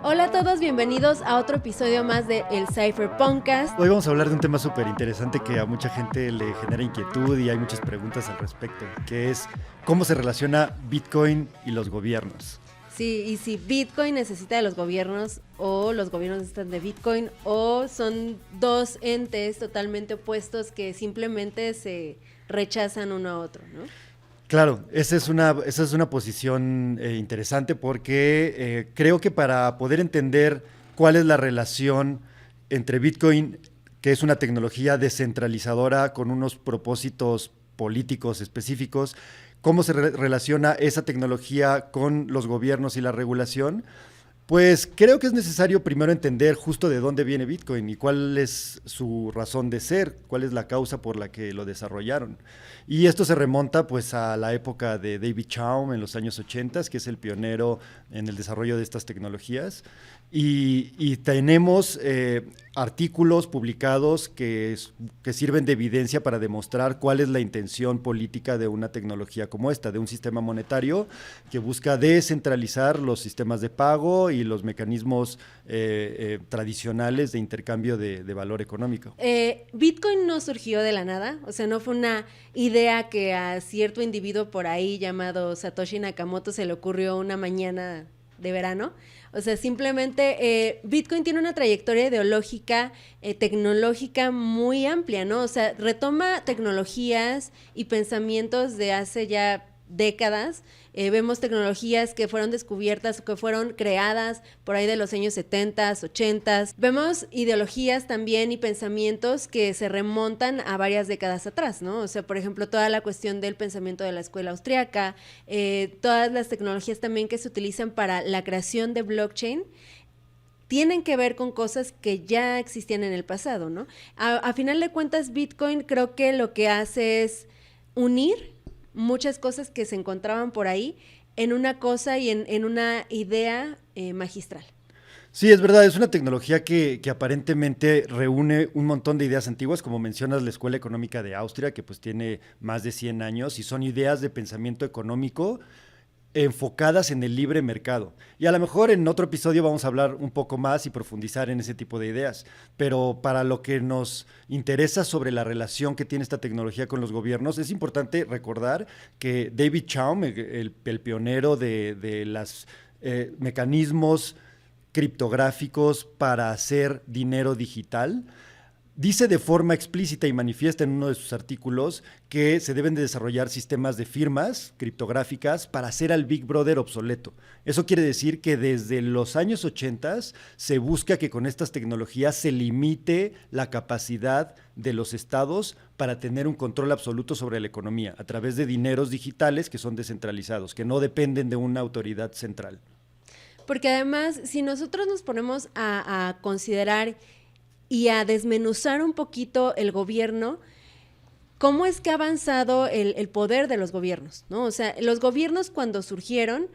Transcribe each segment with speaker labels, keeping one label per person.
Speaker 1: Hola a todos, bienvenidos a otro episodio más de El Cypherpunkcast.
Speaker 2: Hoy vamos a hablar de un tema súper interesante que a mucha gente le genera inquietud y hay muchas preguntas al respecto, que es cómo se relaciona Bitcoin y los gobiernos.
Speaker 1: Sí, y si Bitcoin necesita de los gobiernos o los gobiernos necesitan de Bitcoin o son dos entes totalmente opuestos que simplemente se rechazan uno a otro, ¿no?
Speaker 2: Claro, esa es una posición interesante porque creo que para poder entender cuál es la relación entre Bitcoin, que es una tecnología descentralizadora con unos propósitos políticos específicos, cómo se relaciona esa tecnología con los gobiernos y la regulación, pues creo que es necesario primero entender justo de dónde viene Bitcoin y cuál es su razón de ser, cuál es la causa por la que lo desarrollaron. Y esto se remonta pues a la época de David Chaum en los años 80, que es el pionero en el desarrollo de estas tecnologías. Y tenemos artículos publicados que sirven de evidencia para demostrar cuál es la intención política de una tecnología como esta, de un sistema monetario que busca descentralizar los sistemas de pago y los mecanismos tradicionales de intercambio de valor económico.
Speaker 1: Bitcoin no surgió de la nada, o sea, no fue una idea que a cierto individuo por ahí llamado Satoshi Nakamoto se le ocurrió una mañana de verano. O sea, simplemente Bitcoin tiene una trayectoria ideológica, tecnológica muy amplia, ¿no? O sea, retoma tecnologías y pensamientos de hace ya décadas. Vemos tecnologías que fueron descubiertas o que fueron creadas por ahí de los años 70, 80. Vemos ideologías también y pensamientos que se remontan a varias décadas atrás, ¿no? O sea, por ejemplo, toda la cuestión del pensamiento de la escuela austriaca, todas las tecnologías también que se utilizan para la creación de blockchain, tienen que ver con cosas que ya existían en el pasado, ¿no? A final de cuentas, Bitcoin creo que lo que hace es unir muchas cosas que se encontraban por ahí en una cosa y en una idea magistral.
Speaker 2: Sí, es verdad, es una tecnología que aparentemente reúne un montón de ideas antiguas, como mencionas la Escuela Económica de Austria, que pues tiene más de 100 años y son ideas de pensamiento económico enfocadas en el libre mercado. Y a lo mejor en otro episodio vamos a hablar un poco más y profundizar en ese tipo de ideas. Pero para lo que nos interesa sobre la relación que tiene esta tecnología con los gobiernos, es importante recordar que David Chaum, el pionero de los mecanismos criptográficos para hacer dinero digital, dice de forma explícita y manifiesta en uno de sus artículos que se deben de desarrollar sistemas de firmas criptográficas para hacer al Big Brother obsoleto. Eso quiere decir que desde los años 80 se busca que con estas tecnologías se limite la capacidad de los estados para tener un control absoluto sobre la economía a través de dineros digitales que son descentralizados, que no dependen de una autoridad central.
Speaker 1: Porque además, si nosotros nos ponemos a considerar y a desmenuzar un poquito el gobierno, cómo es que ha avanzado el poder de los gobiernos, ¿no? O sea, los gobiernos cuando surgieron,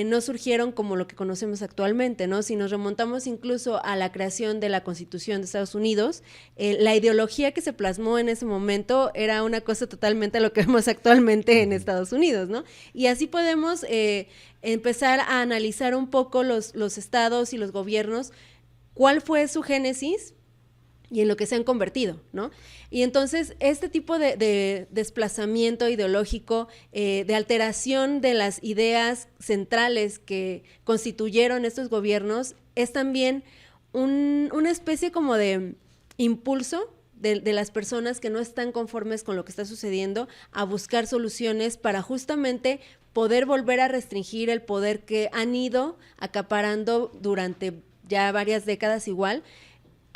Speaker 1: no surgieron como lo que conocemos actualmente, ¿no? Si nos remontamos incluso a la creación de la Constitución de Estados Unidos, la ideología que se plasmó en ese momento era una cosa totalmente a lo que vemos actualmente en Estados Unidos, ¿no? Y así podemos empezar a analizar un poco los estados y los gobiernos, cuál fue su génesis y en lo que se han convertido, ¿no? Y entonces este tipo de desplazamiento ideológico, de alteración de las ideas centrales que constituyeron estos gobiernos, es también una especie como de impulso de las personas que no están conformes con lo que está sucediendo a buscar soluciones para justamente poder volver a restringir el poder que han ido acaparando durante ya varias décadas igual,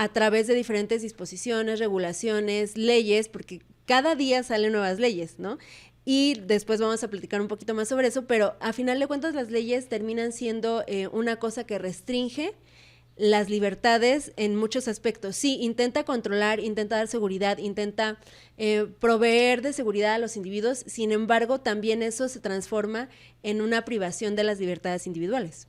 Speaker 1: a través de diferentes disposiciones, regulaciones, leyes, porque cada día salen nuevas leyes, ¿no? Y después vamos a platicar un poquito más sobre eso, pero a final de cuentas las leyes terminan siendo una cosa que restringe las libertades en muchos aspectos. Sí, intenta controlar, intenta dar seguridad, intenta proveer de seguridad a los individuos, sin embargo, también eso se transforma en una privación de las libertades individuales.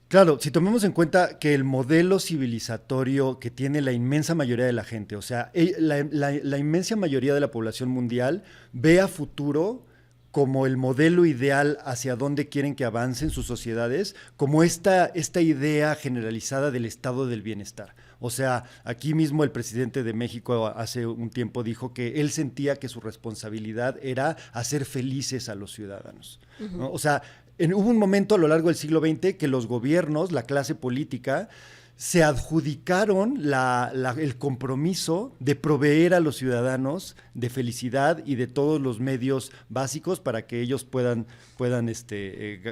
Speaker 2: Claro, si tomamos en cuenta que el modelo civilizatorio que tiene la inmensa mayoría de la gente, o sea, la inmensa mayoría de la población mundial ve a futuro como el modelo ideal hacia dónde quieren que avancen sus sociedades, como esta idea generalizada del estado del bienestar. O sea, aquí mismo el presidente de México hace un tiempo dijo que él sentía que su responsabilidad era hacer felices a los ciudadanos, ¿no? O sea, hubo un momento a lo largo del siglo XX que los gobiernos, la clase política, se adjudicaron el compromiso de proveer a los ciudadanos de felicidad y de todos los medios básicos para que ellos puedan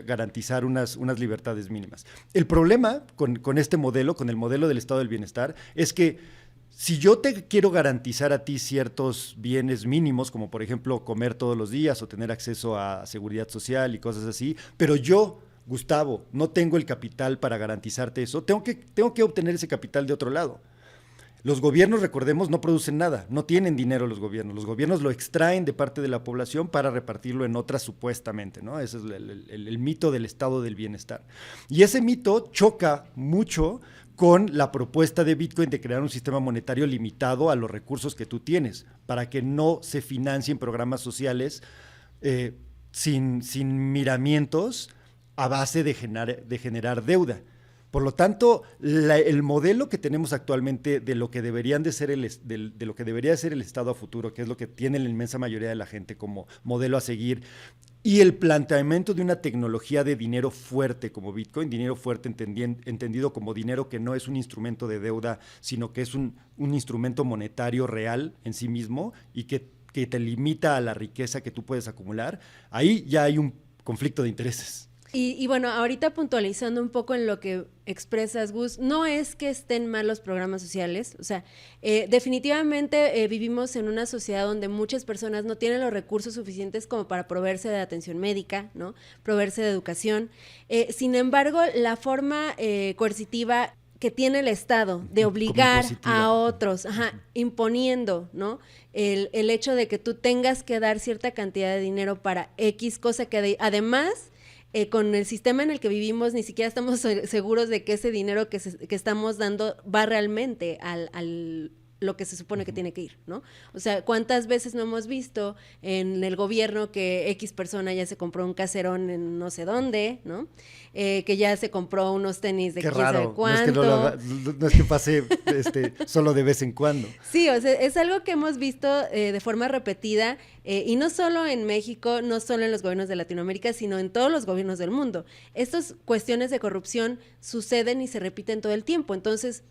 Speaker 2: garantizar unas libertades mínimas. El problema con este modelo, con el modelo del estado del bienestar, es que si yo te quiero garantizar a ti ciertos bienes mínimos, como por ejemplo comer todos los días o tener acceso a seguridad social y cosas así, pero yo, Gustavo, no tengo el capital para garantizarte eso, tengo que obtener ese capital de otro lado. Los gobiernos, recordemos, no producen nada, no tienen dinero los gobiernos lo extraen de parte de la población para repartirlo en otras supuestamente, ¿no? Ese es el mito del estado del bienestar. Y ese mito choca mucho con la propuesta de Bitcoin de crear un sistema monetario limitado a los recursos que tú tienes, para que no se financien programas sociales sin miramientos a base de generar deuda. Por lo tanto, el modelo que tenemos actualmente de lo que debería ser el Estado a futuro, que es lo que tiene la inmensa mayoría de la gente como modelo a seguir, y el planteamiento de una tecnología de dinero fuerte como Bitcoin, dinero fuerte entendido como dinero que no es un instrumento de deuda, sino que es un instrumento monetario real en sí mismo y que te limita a la riqueza que tú puedes acumular, ahí ya hay un conflicto de intereses.
Speaker 1: Y bueno, ahorita puntualizando un poco en lo que expresas, Gus, no es que estén mal los programas sociales, o sea, definitivamente vivimos en una sociedad donde muchas personas no tienen los recursos suficientes como para proveerse de atención médica, ¿no? Proveerse de educación. Sin embargo, la forma coercitiva que tiene el Estado de obligar a otros, imponiendo, ¿no? El hecho de que tú tengas que dar cierta cantidad de dinero para X cosa que además... con el sistema en el que vivimos ni siquiera estamos seguros de que ese dinero que estamos dando va realmente al lo que se supone que tiene que ir, ¿no? O sea, ¿cuántas veces no hemos visto en el gobierno que X persona ya se compró un caserón en no sé dónde, ¿no? Que ya se compró unos tenis de quién sabe cuánto.
Speaker 2: No es que pase solo de vez en cuando.
Speaker 1: Sí, o sea, es algo que hemos visto de forma repetida y no solo en México, no solo en los gobiernos de Latinoamérica, sino en todos los gobiernos del mundo. Estas cuestiones de corrupción suceden y se repiten todo el tiempo. Entonces,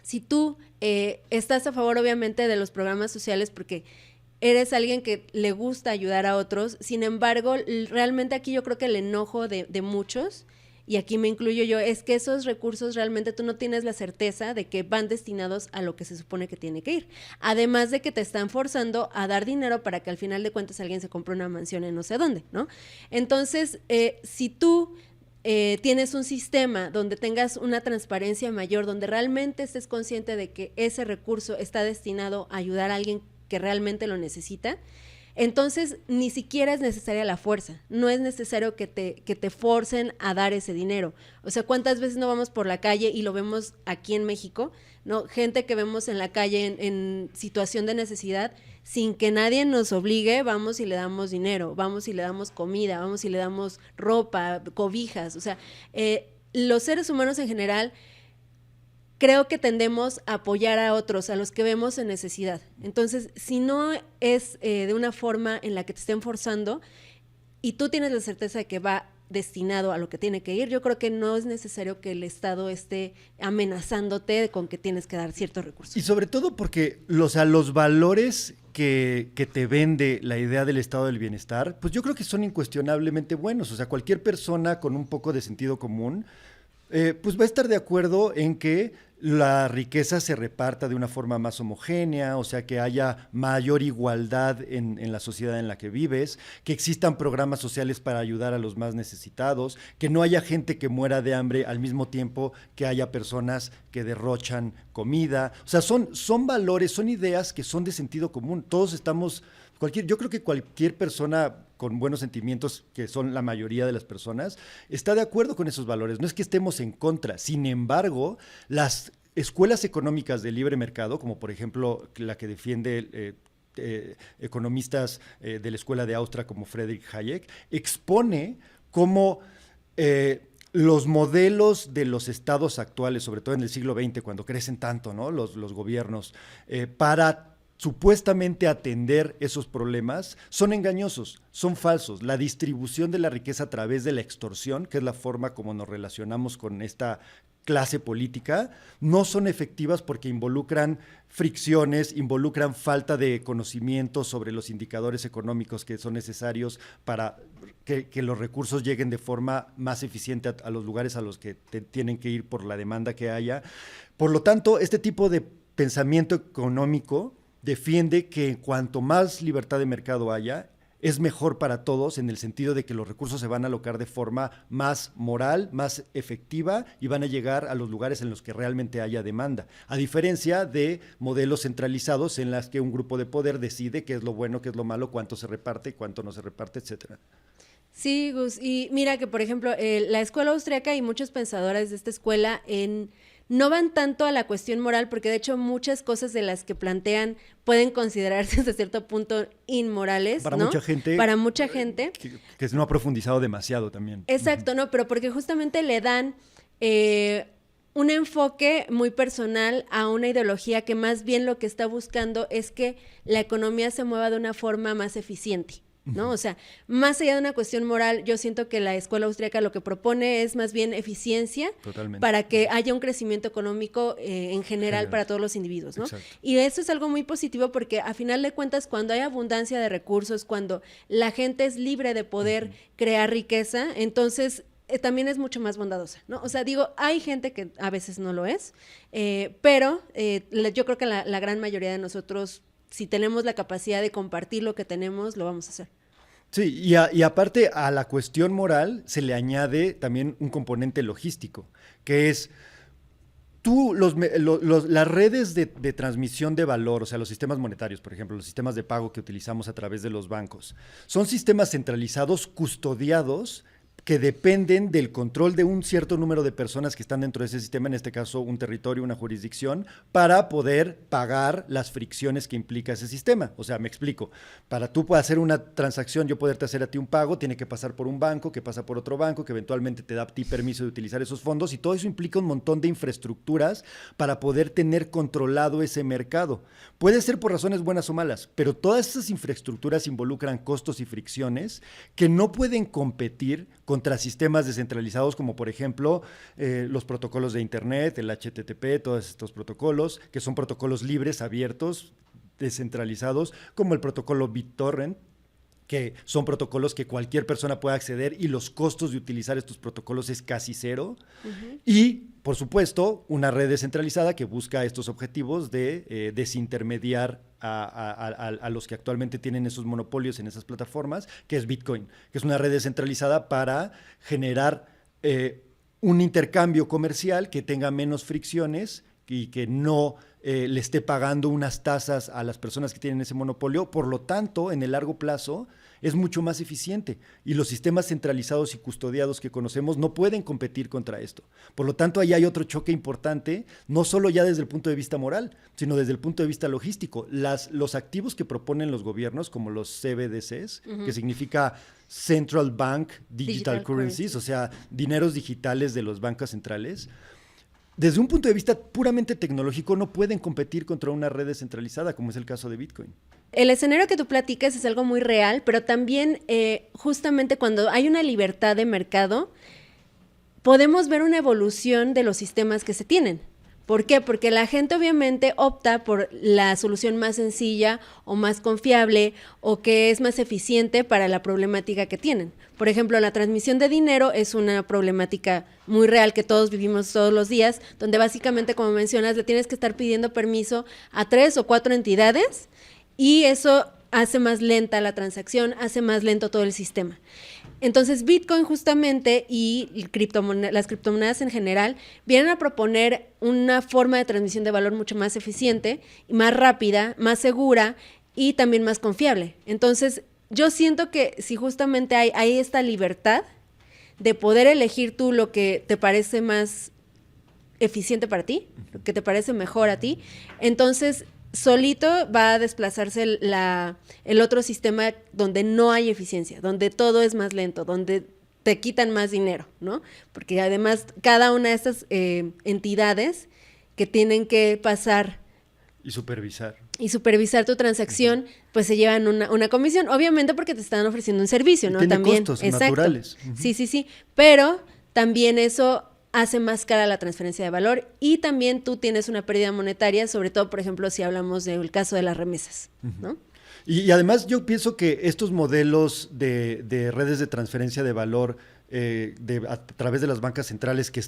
Speaker 1: si tú estás a favor, obviamente, de los programas sociales porque eres alguien que le gusta ayudar a otros, sin embargo, realmente aquí yo creo que el enojo de muchos, y aquí me incluyo yo, es que esos recursos realmente tú no tienes la certeza de que van destinados a lo que se supone que tiene que ir. Además de que te están forzando a dar dinero para que al final de cuentas alguien se compre una mansión en no sé dónde, ¿no? Entonces, si tú... tienes un sistema donde tengas una transparencia mayor, donde realmente estés consciente de que ese recurso está destinado a ayudar a alguien que realmente lo necesita, entonces ni siquiera es necesaria la fuerza, no es necesario que te forcen a dar ese dinero. O sea, ¿cuántas veces no vamos por la calle y lo vemos aquí en México, ¿no? Gente que vemos en la calle en situación de necesidad, sin que nadie nos obligue, vamos y le damos dinero, vamos y le damos comida, vamos y le damos ropa, cobijas. O sea, los seres humanos en general creo que tendemos a apoyar a otros, a los que vemos en necesidad. Entonces, si no es de una forma en la que te estén forzando y tú tienes la certeza de que va destinado a lo que tiene que ir, yo creo que no es necesario que el Estado esté amenazándote con que tienes que dar ciertos recursos.
Speaker 2: Y sobre todo porque los valores que te vende la idea del estado del bienestar, pues yo creo que son incuestionablemente buenos. O sea, cualquier persona con un poco de sentido común, pues va a estar de acuerdo en que la riqueza se reparta de una forma más homogénea, o sea, que haya mayor igualdad en la sociedad en la que vives, que existan programas sociales para ayudar a los más necesitados, que no haya gente que muera de hambre al mismo tiempo que haya personas que derrochan comida. O sea, son valores, son ideas que son de sentido común. Todos estamos... yo creo que cualquier persona con buenos sentimientos, que son la mayoría de las personas, está de acuerdo con esos valores. No es que estemos en contra. Sin embargo, las escuelas económicas de libre mercado, como por ejemplo la que defiende economistas de la escuela de Austria como Friedrich Hayek, expone cómo los modelos de los estados actuales, sobre todo en el siglo XX, cuando crecen tanto, ¿no? los gobiernos, para supuestamente atender esos problemas, son engañosos, son falsos. La distribución de la riqueza a través de la extorsión, que es la forma como nos relacionamos con esta clase política, no son efectivas porque involucran fricciones, involucran falta de conocimiento sobre los indicadores económicos que son necesarios para que los recursos lleguen de forma más eficiente a los lugares a los que tienen que ir por la demanda que haya. Por lo tanto, este tipo de pensamiento económico defiende que cuanto más libertad de mercado haya, es mejor para todos en el sentido de que los recursos se van a alocar de forma más moral, más efectiva y van a llegar a los lugares en los que realmente haya demanda. A diferencia de modelos centralizados en las que un grupo de poder decide qué es lo bueno, qué es lo malo, cuánto se reparte, cuánto no se reparte, etcétera.
Speaker 1: Sí, Gus, y mira que, por ejemplo, la escuela austriaca y muchos pensadores de esta escuela no van tanto a la cuestión moral, porque de hecho muchas cosas de las que plantean pueden considerarse hasta cierto punto inmorales,
Speaker 2: para
Speaker 1: ¿no?
Speaker 2: Mucha gente,
Speaker 1: para mucha gente.
Speaker 2: Que no ha profundizado demasiado también.
Speaker 1: Exacto, ¿no? Pero porque justamente le dan un enfoque muy personal a una ideología que más bien lo que está buscando es que la economía se mueva de una forma más eficiente, ¿no? O sea, más allá de una cuestión moral, yo siento que la escuela austríaca lo que propone es más bien eficiencia.
Speaker 2: Totalmente.
Speaker 1: Para que haya un crecimiento económico en general para todos los individuos, ¿no?
Speaker 2: Exacto.
Speaker 1: Y eso es algo muy positivo porque a final de cuentas, cuando hay abundancia de recursos, cuando la gente es libre de poder crear riqueza, entonces también es mucho más bondadosa, ¿no? O sea, digo, hay gente que a veces no lo es, pero yo creo que la gran mayoría de nosotros, si tenemos la capacidad de compartir lo que tenemos, lo vamos a hacer.
Speaker 2: Sí, y aparte a la cuestión moral se le añade también un componente logístico, que es las redes de transmisión de valor, o sea, los sistemas monetarios, por ejemplo, los sistemas de pago que utilizamos a través de los bancos, son sistemas centralizados, custodiados, que dependen del control de un cierto número de personas que están dentro de ese sistema, en este caso un territorio, una jurisdicción, para poder pagar las fricciones que implica ese sistema. O sea, me explico, para tú hacer una transacción, yo poderte hacer a ti un pago, tiene que pasar por un banco, que pasa por otro banco, que eventualmente te da a ti permiso de utilizar esos fondos, y todo eso implica un montón de infraestructuras para poder tener controlado ese mercado. Puede ser por razones buenas o malas, pero todas esas infraestructuras involucran costos y fricciones que no pueden competir contra sistemas descentralizados como por ejemplo los protocolos de internet, el HTTP, todos estos protocolos que son protocolos libres, abiertos, descentralizados, como el protocolo BitTorrent, que son protocolos que cualquier persona puede acceder y los costos de utilizar estos protocolos es casi cero. Y, por supuesto, una red descentralizada que busca estos objetivos de desintermediar a los que actualmente tienen esos monopolios en esas plataformas, que es Bitcoin, que es una red descentralizada para generar un intercambio comercial que tenga menos fricciones y que no le esté pagando unas tasas a las personas que tienen ese monopolio. Por lo tanto, en el largo plazo, es mucho más eficiente y los sistemas centralizados y custodiados que conocemos no pueden competir contra esto. Por lo tanto, ahí hay otro choque importante, no solo ya desde el punto de vista moral, sino desde el punto de vista logístico. Los activos que proponen los gobiernos, como los CBDCs, que significa Central Bank Digital Currencies, o sea, dineros digitales de los bancos centrales, desde un punto de vista puramente tecnológico no pueden competir contra una red descentralizada, como es el caso de Bitcoin.
Speaker 1: El escenario que tú platicas es algo muy real, pero también justamente cuando hay una libertad de mercado, podemos ver una evolución de los sistemas que se tienen. ¿Por qué? Porque la gente obviamente opta por la solución más sencilla o más confiable o que es más eficiente para la problemática que tienen. Por ejemplo, la transmisión de dinero es una problemática muy real que todos vivimos todos los días, donde básicamente, como mencionas, le tienes que estar pidiendo permiso a 3 o 4 entidades y eso hace más lenta la transacción, hace más lento todo el sistema. Entonces, Bitcoin justamente y las criptomonedas en general vienen a proponer una forma de transmisión de valor mucho más eficiente, más rápida, más segura y también más confiable. Entonces, yo siento que si justamente hay esta libertad de poder elegir tú lo que te parece más eficiente para ti, lo que te parece mejor a ti, entonces solito va a desplazarse el otro sistema donde no hay eficiencia, donde todo es más lento, donde te quitan más dinero, ¿no? Porque además cada una de estas entidades que tienen que pasar
Speaker 2: y supervisar
Speaker 1: tu transacción, pues se llevan una comisión, obviamente porque te están ofreciendo un servicio, ¿no?
Speaker 2: Tiene
Speaker 1: También,
Speaker 2: costos
Speaker 1: exacto.
Speaker 2: naturales.
Speaker 1: Sí, pero también eso hace más cara la transferencia de valor y también tú tienes una pérdida monetaria, sobre todo, por ejemplo, si hablamos del caso de las remesas, ¿no?
Speaker 2: Y además yo pienso que estos modelos de redes de transferencia de valor a través de las bancas centrales que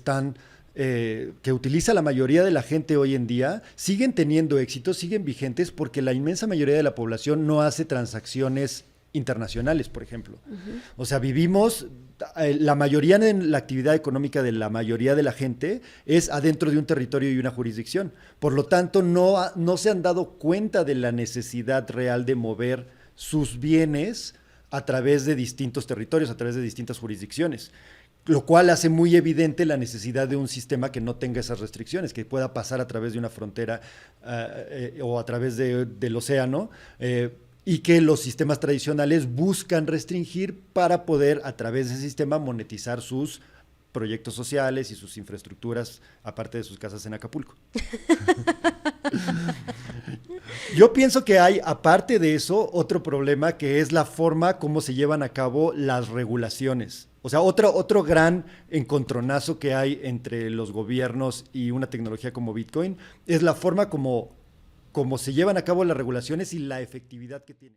Speaker 2: utiliza la mayoría de la gente hoy en día, siguen teniendo éxito, siguen vigentes porque la inmensa mayoría de la población no hace transacciones internacionales, por ejemplo. O sea, vivimos, la mayoría de la actividad económica de la mayoría de la gente es adentro de un territorio y una jurisdicción. Por lo tanto, no se han dado cuenta de la necesidad real de mover sus bienes a través de distintos territorios, a través de distintas jurisdicciones. Lo cual hace muy evidente la necesidad de un sistema que no tenga esas restricciones, que pueda pasar a través de una frontera o a través del océano, y que los sistemas tradicionales buscan restringir para poder, a través de ese sistema, monetizar sus proyectos sociales y sus infraestructuras, aparte de sus casas en Acapulco. Yo pienso que hay, aparte de eso, otro problema que es la forma como se llevan a cabo las regulaciones. O sea, otro gran encontronazo que hay entre los gobiernos y una tecnología como Bitcoin es la forma como se llevan a cabo las regulaciones y la efectividad que tienen.